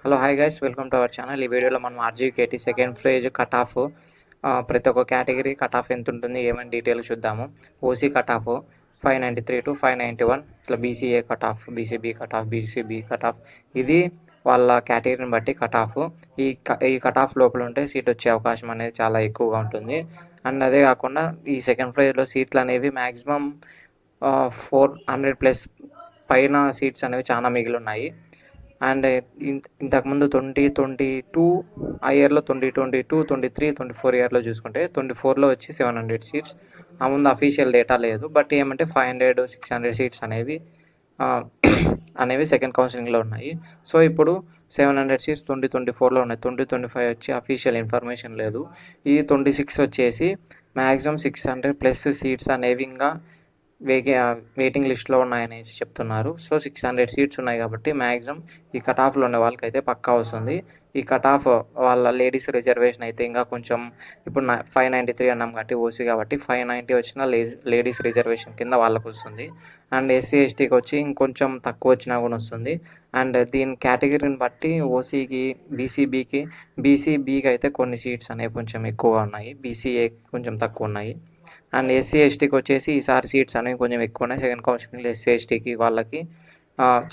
Hello hi guys, welcome to our channel. ఈ వీడియోలో మనం RGKT second phase cut off ప్రతి ఒక్క కేటగిరీ కట్ ఆఫ్ ఎంత ఉంటుంది ఏమని డీటెయిల్ చూద్దాము. ఓసీ కట్ ఆఫ్ 593 టు 591, ఇట్లా BCA cut off, BCB cut off, BCB cut off. ఇది వాళ్ళ కేటగిరీని బట్టి కట్ ఆఫ్. ఈ కట్ ఆఫ్ లోపల ఉంటే సీట్ వచ్చే అవకాశం అనేది చాలా ఎక్కువగా ఉంటుంది. అండ్ అదే కాకుండా ఈ సెకండ్ ఫేజ్లో సీట్లు అనేవి మ్యాక్సిమం 400+ పైన సీట్స్ అనేవి చాలా మిగిలి ఉన్నాయి. అండ్ ఇంతకుముందు 2022 ఆ ఇయర్లో 2022, 23, 24 ఇయర్లో చూసుకుంటే 24లో వచ్చి 700 సీట్స్. ఆ ముందు అఫీషియల్ డేటా లేదు, బట్ ఏమంటే 500, 600 సీట్స్ అనేవి సెకండ్ కౌన్సిలింగ్లో ఉన్నాయి. సో ఇప్పుడు 700 సీట్స్ 2024లో ఉన్నాయి. 2025 వచ్చి అఫీషియల్ ఇన్ఫర్మేషన్ లేదు. ఈ 26 వచ్చేసి మ్యాక్సిమం 600+ సీట్స్ అనేవి ఇంకా వెయిటింగ్ లిస్ట్లో ఉన్నాయనేసి చెప్తున్నారు. సో 600 సీట్స్ ఉన్నాయి కాబట్టి మ్యాక్సిమం ఈ కట్ ఆఫ్లో ఉన్న వాళ్ళకైతే పక్కా వస్తుంది. ఈ కట్ ఆఫ్ వాళ్ళ లేడీస్ రిజర్వేషన్ అయితే ఇంకా కొంచెం, ఇప్పుడు 593 అన్నాం కాబట్టి ఓసీ కాబట్టి 590 వచ్చిన లేడీస్ రిజర్వేషన్ కింద వాళ్ళకు వస్తుంది. అండ్ ఎస్సీ ఎస్టీకి వచ్చి ఇంకొంచెం తక్కువ వచ్చినా కూడా వస్తుంది. అండ్ దీని కేటగిరీని బట్టి ఓసీకి, బీసీబీకి అయితే కొన్ని సీట్స్ అనేవి కొంచెం ఎక్కువగా ఉన్నాయి, బీసీఏకి కొంచెం తక్కువ ఉన్నాయి. అండ్ ఎస్సీ ఎస్టీకి వచ్చేసి ఈసారి సీట్స్ అనేవి కొంచెం ఎక్కువ ఉన్నాయి. సెకండ్ కౌన్సిలింగ్లో ఎస్సీ ఎస్టీకి వాళ్ళకి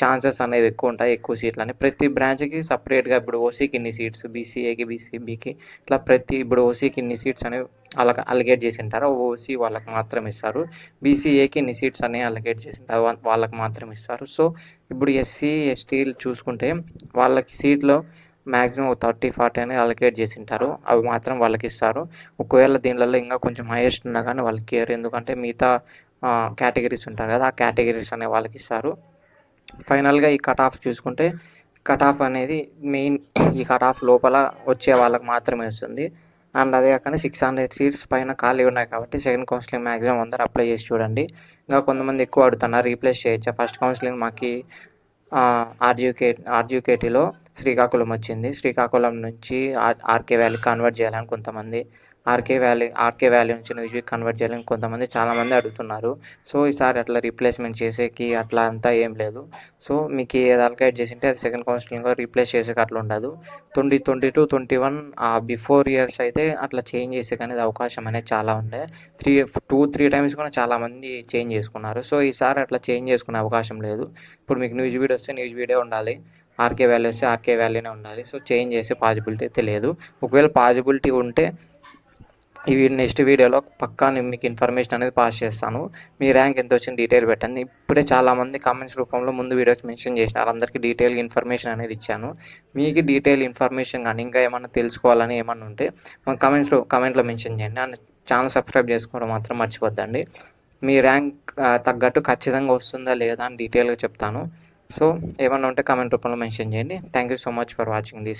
ఛాన్సెస్ అనేవి ఎక్కువ ఉంటాయి, ఎక్కువ సీట్లు అని. ప్రతి బ్రాంచ్కి సపరేట్గా ఇప్పుడు ఓసీకి ఇన్ని సీట్స్, బీసీఏకి, బీసీబీకి ఇట్లా ఇప్పుడు ఓసీకి ఇన్ని సీట్స్ అనేవి వాళ్ళకి అలొకేట్ చేసి ఉంటారు, ఓసీ వాళ్ళకి మాత్రం ఇస్తారు. బీసీఏకి ఇన్ని సీట్స్ అనేవి అలొకేట్ చేసి ఉంటారు, వాళ్ళకి మాత్రం ఇస్తారు. సో ఇప్పుడు ఎస్సీ ఎస్టీలు చూసుకుంటే వాళ్ళకి సీట్లో మ్యాక్సిమం 30-40 అనేది అలొకేట్ చేసి ఉంటారు, అవి మాత్రం వాళ్ళకి ఇస్తారు. ఒకవేళ దీనిలో ఇంకా కొంచెం హైయెస్ట్ ఉన్నా కానీ వాళ్ళకి కేర్, ఎందుకంటే మిగతా కేటగిరీస్ ఉంటారు కదా, ఆ కేటగిరీస్ అనే వాళ్ళకి ఇస్తారు. ఫైనల్గా ఈ కట్ ఆఫ్ చూసుకుంటే, కట్ ఆఫ్ అనేది మెయిన్ ఈ కట్ ఆఫ్ లోపల వచ్చే వాళ్ళకి మాత్రమే వస్తుంది. అండ్ అదే కాకుండా 600 సీట్స్ పైన ఖాళీ ఉన్నాయి కాబట్టి సెకండ్ కౌన్సిలింగ్ మ్యాక్సిమం అందరూ అప్లై చేసి చూడండి. ఇంకా కొంతమంది ఎక్కువ అడుగుతున్నారు, రీప్లేస్ చేయొచ్చా. ఫస్ట్ కౌన్సిలింగ్ మాకు ఆర్జీకేటీలో శ్రీకాకుళం వచ్చింది. శ్రీకాకుళం నుంచి ఆర్కే వ్యాలీ కన్వర్ట్ చేయాలని కొంతమంది, ఆర్కే వ్యాలీ నుంచి న్యూజివీడ్ కన్వర్ట్ చేయాలని కొంతమంది చాలామంది అడుగుతున్నారు. సో ఈసారి అట్లా రీప్లేస్మెంట్ చేసేకి అట్లా అంతా ఏం లేదు. సో మీకు ఏది అలొకేట్ చేసింటే అది సెకండ్ కౌన్సిలింగ్లో రీప్లేస్ చేసేకి అట్లా ఉండదు. 2022, 21 బిఫోర్ ఇయర్స్ అయితే అట్లా చేంజ్ చేసేకి అనేది అవకాశం అనేది చాలా ఉండే. 2-3 టైమ్స్ కూడా చాలామంది చేంజ్ చేసుకున్నారు. సో ఈసారి అట్లా చేంజ్ చేసుకునే అవకాశం లేదు. ఇప్పుడు మీకు న్యూజివీడ్ వస్తే న్యూజివీడే ఉండాలి, ఆర్కే వ్యాలీ వస్తే ఆర్కే వ్యాలీనే ఉండాలి. సో చేంజ్ చేసే పాసిబిలిటీ అయితే లేదు. ఒకవేళ పాసిబిలిటీ ఉంటే నెక్స్ట్ వీడియోలో పక్కా నేను మీకు ఇన్ఫర్మేషన్ అనేది పాస్ చేస్తాను. మీ ర్యాంక్ ఎంత వచ్చింది డీటెయిల్ పెట్టండి. ఇప్పుడే చాలామంది కామెంట్స్ రూపంలో ముందు వీడియోకి మెన్షన్ చేసినారు, అందరికీ డీటెయిల్ ఇన్ఫర్మేషన్ అనేది ఇచ్చాను. మీకు డీటెయిల్ ఇన్ఫర్మేషన్ కానీ ఇంకా ఏమన్నా తెలుసుకోవాలని ఏమన్నా ఉంటే మన కమెంట్లో మెన్షన్ చేయండి. అండ్ ఛానల్ సబ్స్క్రైబ్ చేసుకోవడం మాత్రం మర్చిపోద్దండి. మీ ర్యాంక్ తగ్గట్టు ఖచ్చితంగా వస్తుందా లేదా అని డీటెయిల్గా చెప్తాను. సో ఏమన్నా ఉంటే కామెంట్ రూపంలో మెన్షన్ చేయండి. Thank you so much for watching this.